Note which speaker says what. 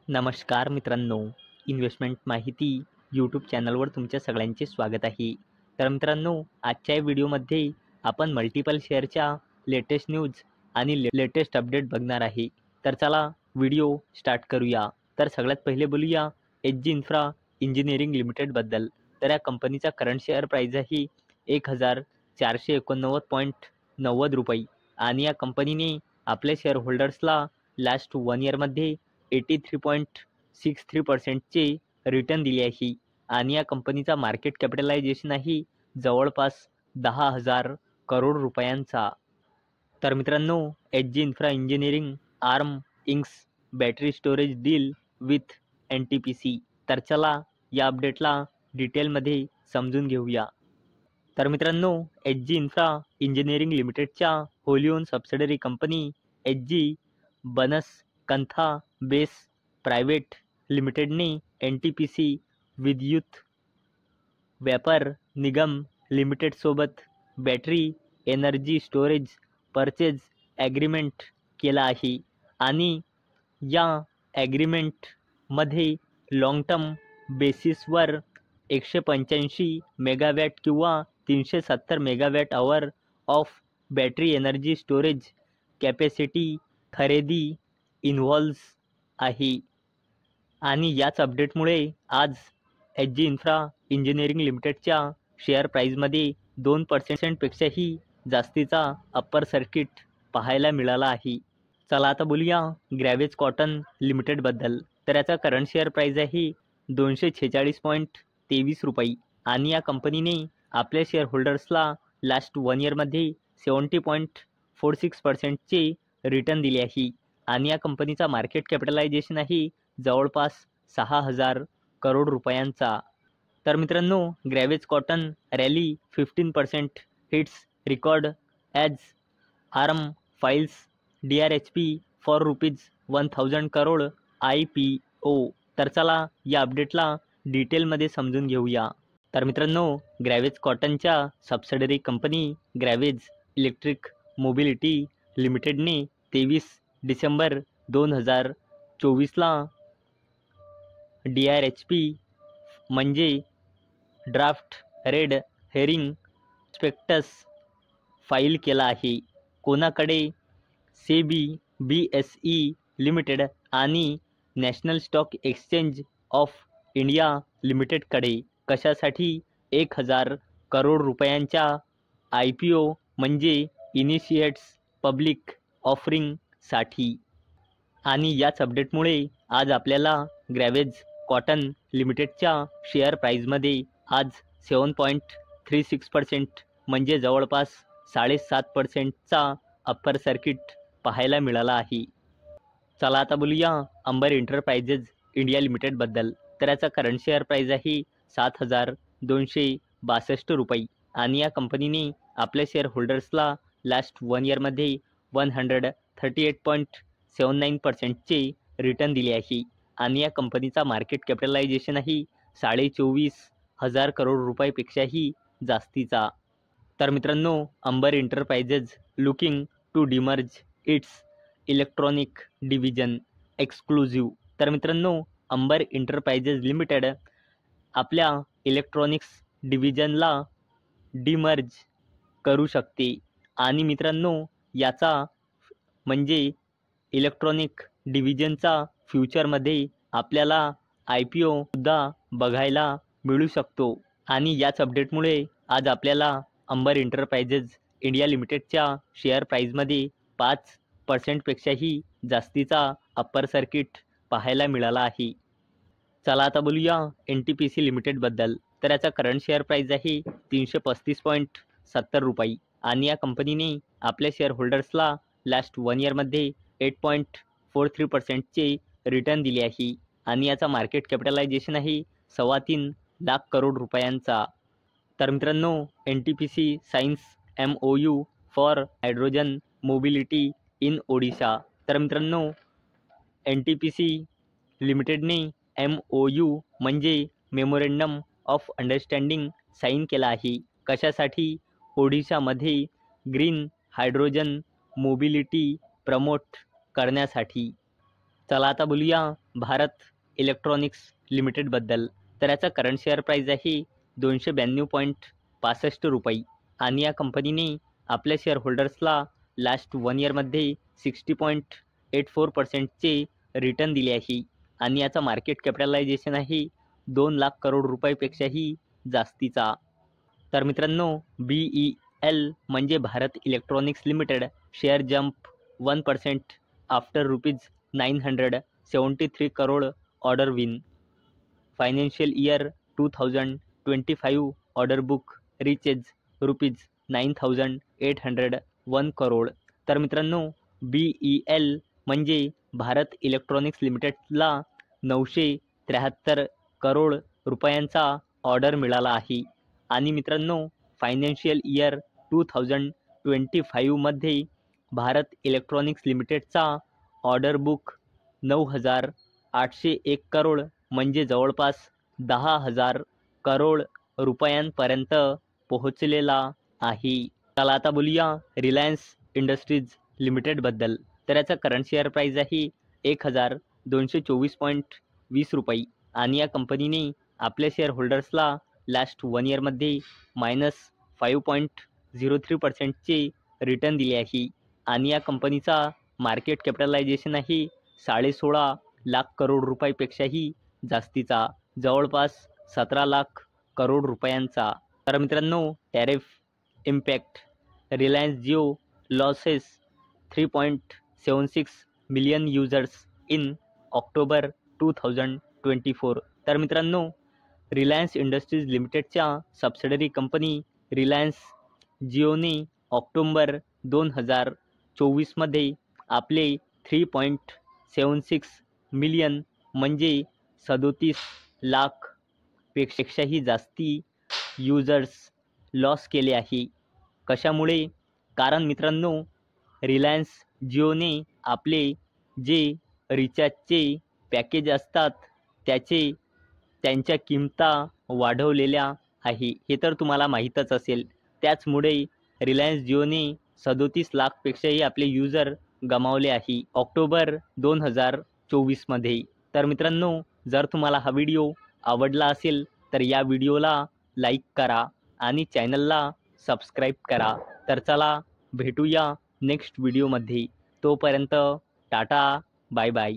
Speaker 1: नमस्कार मित्रांनो, इन्व्हेस्टमेंट माहिती यूट्यूब चॅनलवर तुमच्या सगळ्यांचे स्वागत आहे. तर मित्रांनो, आजच्या या व्हिडिओमध्ये आपण मल्टिपल शेअरच्या लेटेस्ट न्यूज आणि लेटेस्ट अपडेट बघणार आहे. तर चला व्हिडिओ स्टार्ट करूया. तर सगळ्यात पहिले बोलूया एच.जी. Infra engineering लिमिटेडबद्दल. तर या कंपनीचा करंट शेअर प्राईज आहे 1489.90 रुपये आणि या कंपनीने आपल्या शेअर होल्डर्सला लास्ट 1 इयरमध्ये 83.63%चे रिटर्न दिले आहे आणि या कंपनीचा मार्केट कॅपिटलायझेशन आहे जवळपास 10,000 करोड रुपयांचा. तर मित्रांनो, HG. Infra engineering arm inks battery storage deal with NTPC. तर चला या अपडेटला डिटेलमध्ये समजून घेऊया. तर मित्रांनो, एच.जी. इन्फ्रा इंजिनिअरिंग लिमिटेडच्या wholly own subsidiary company HG. Banaskantha base private लिमिटेडने NTPC विद्युत व्यापार निगम लिमिटेडसोबत battery energy storage purchase agreement केला आहे आणि या ॲग्रीमेंटमध्ये लाँग टर्म बेसिसवर 185 मेगावॅट किंवा 370 megawatt our of battery energy storage capacity खरेदी इन्व्हॉल्व्स आहे. आणि याच अपडेटमुळे आज एच.जी. इन्फ्रा इंजिनिअरिंग लिमिटेडच्या शेअर प्राईजमध्ये 2%पेक्षाही जास्तीचा अप्पर सर्किट पाहायला मिळाला आहे. चला आता बोलूया ग्रॅव्हेज कॉटन लिमिटेडबद्दल. तर याचा करंट शेअर प्राईज आहे 246.23 रुपये आणि या कंपनीने आपल्या शेअर होल्डर्सला लास्ट 1 इयरमध्ये 70.46%चे रिटर्न दिले आहे आणि या कंपनीचा मार्केट कॅपिटलायझेशन आहे जवळपास 6,000 करोड रुपयांचा. तर मित्रांनो, Greaves cotton rally 15% hits record as arm files DRHP for ₹1,000 crore IPO. तर चला या अपडेटला डिटेलमध्ये समजून घेऊया. तर मित्रांनो, ग्रॅव्हेज कॉटनच्या subsidiary company Greaves electric mobility लिमिटेडने 23 डिसेंबर 2024ला DRHP म्हणजे draft red herring prospectus file केला आहे. कोणाकडे? सेबी, BSE लिमिटेड आणि national stock exchange of India लिमिटेडकडे. कशासाठी? 1,000 करोड रुपयांच्या IPO म्हणजे इनिशिएट्स पब्लिक ऑफरिंगसाठी. आणि याच अपडेटमुळे आज आपल्याला ग्रॅव्हेज कॉटन लिमिटेडच्या शेअर प्राईजमध्ये आज 7.36% म्हणजे जवळपास 7.5%चा अप्पर सर्किट पाहायला मिळाला आहे. चला आता बोलूया अंबर एंटरप्राइजेज इंडिया लिमिटेडबद्दल. तर याचा करंट शेअर प्राईज आहे 7,262 रुपये आणि या कंपनीने आपल्या शेअर होल्डर्सला लास्ट 1 इयरमध्ये 138.79%चे रिटर्न दिले आहे आणि या कंपनीचा मार्केट कॅपिटलायझेशन आहे 24,500 करोड रुपयापेक्षाही जास्तीचा. तर मित्रांनो, Amber enterprises looking to demerge its electronic division exclusive. तर मित्रांनो, अंबर एंटरप्राइजेज लिमिटेड आपल्या इलेक्ट्रॉनिक्स डिव्हिजनला डिमर्ज करू शकते आणि मित्रांनो, याचा म्हणजे इलेक्ट्रॉनिक डिव्हिजनचा फ्युचरमध्ये आपल्याला IPO सुद्धा बघायला मिळू शकतो. आणि याच अपडेटमुळे आज आपल्याला अंबर एंटरप्राइजेज इंडिया लिमिटेडच्या शेअर प्राईजमध्ये 5%पेक्षाही जास्तीचा अप्पर सर्किट पाहायला मिळाला आहे. चला आता बोलूया NTPC लिमिटेडबद्दल. तर याचा करंट शेअर प्राईज आहे 335.70 रुपये आणि या कंपनीने आपल्या शेअर होल्डर्सला लास्ट 1 इयरमध्ये 8.43%चे रिटर्न दिले आहे आणि याचा मार्केट कॅपिटलायझेशन आहे 3.25 लाख करोड रुपयांचा. तर मित्रांनो, NTPC science MOU for hydrogen mobility in Odisha. तर मित्रांनो, NTPC लिमिटेडने MOU म्हणजे मेमोरेंडम ऑफ अंडरस्टँडिंग साईन केला आहे. कशासाठी? ओडिशामध्ये ग्रीन हायड्रोजन मोबिलिटी प्रमोट करण्यासाठी. चला आता बोलूया भारत इलेक्ट्रॉनिक्स लिमिटेडबद्दल. तर याचा करंट शेअर प्राईज आहे 292.65 रुपये आणि या कंपनीने आपल्या शेअर होल्डर्सला लास्ट 1 इयरमध्ये 60.84% रिटर्न दिले आहे आणि याचा मार्केट कॅपिटलायझेशन आहे 2 लाख करोड रुपयापेक्षाही जास्तीचा. तर मित्रांनो, BEL म्हणजे Bharat electronics limited share jump 1% after ₹973 crore order win. Financial year 2025 order book reaches ₹9,801 crore. तर मित्रांनो, BEL म्हणजे भारत इलेक्ट्रॉनिक्स लिमिटेडला 973 करोड रुपयांचा ऑर्डर मिळाला आहे आणि मित्रांनो, फायनान्शियल इयर 2025मध्ये भारत इलेक्ट्रॉनिक्स लिमिटेडचा ऑर्डर बुक 9,801 करोड म्हणजे जवळपास 10,000 करोड रुपयांपर्यंत पोहोचलेला आहे. चला आता बोलूया रिलायन्स इंडस्ट्रीज लिमिटेडबद्दल. तर याचा करंट शेअर प्राईज आहे 1,224.20 रुपये आणि या कंपनीने आपल्या शेअर होल्डर्सला लास्ट 1 इयरमध्ये -5.03% रिटर्न दिले आहे आणि या कंपनीचा मार्केट कॅपिटलायझेशन आहे 16.5 लाख करोड रुपयापेक्षाही जास्तीचा, जवळपास 17 लाख करोड रुपयांचा. तर मित्रांनो, tariff impact Reliance Jio losses 3.76 million users in October 2024. तर मित्रांनो, रिलायन्स इंडस्ट्रीज लिमिटेडच्या सबसिडरी कंपनी रिलायन्स जिओने ऑक्टोबर 2024मध्ये आपले 3.76 मिलियन म्हणजे 37 लाख पेक्षाही जास्ती युजर्स लॉस केले आहे. कशामुळे? कारण मित्रांनो, रिलायन्स जिओने आपले जे रिचार्जचे पॅकेज असतात त्यांच्या किमता वाढवलेल्या आहे, हे तर तुम्हाला माहीतच असेल. त्याचमुळे रिलायन्स जिओने 37 लाखपेक्षाही आपले युजर गमावले आहे ऑक्टोबर 2024मध्ये. तर मित्रांनो, जर तुम्हाला हा व्हिडिओ आवडला असेल तर या व्हिडिओला लाईक करा आणि चॅनलला सबस्क्राईब करा. तर चला भेटूया नेक्स्ट व्हिडिओमध्ये. तोपर्यंत टाटा, बाय बाय.